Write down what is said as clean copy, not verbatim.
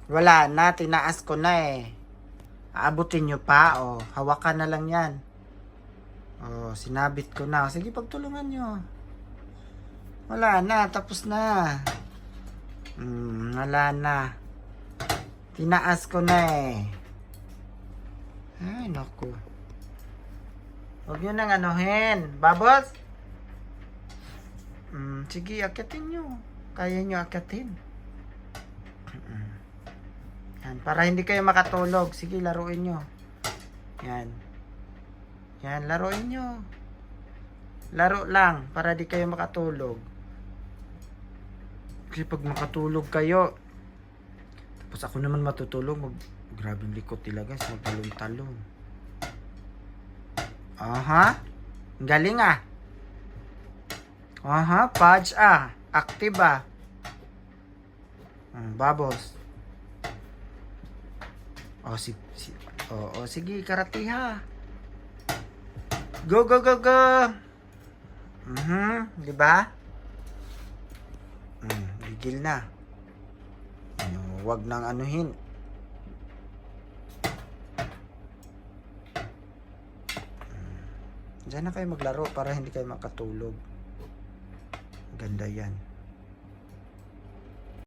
Wala na, tinaas ko na eh. Aabutin nyo pa, oh. Hawakan na lang yan. Oh, sinabit ko na. Sige, pagtulungan nyo. Wala na, tapos na. Wala na. Tinaas ko na eh. Ay, naku. Huwag nyo nang anuhin. Babos? Sige, akitin nyo. Kaya nyo akitin. Yan, para hindi kayo makatulog. Sige, laruin nyo. Yan. Yan, laruin nyo. Laro lang, para di kayo makatulog. Kasi pag makatulog kayo, tapos ako naman matutulog, grabing likot nila guys, magtalong-talong. Aha. Ang galing ah. Aha, Pudge ah. Active ah. Bubbles. Oh, sige, karatiha. Go, go, go, go. Di ba? Gigil na. Wag nang anuhin. Diyan na kayo maglaro para hindi kayo makatulog. Ganda yan.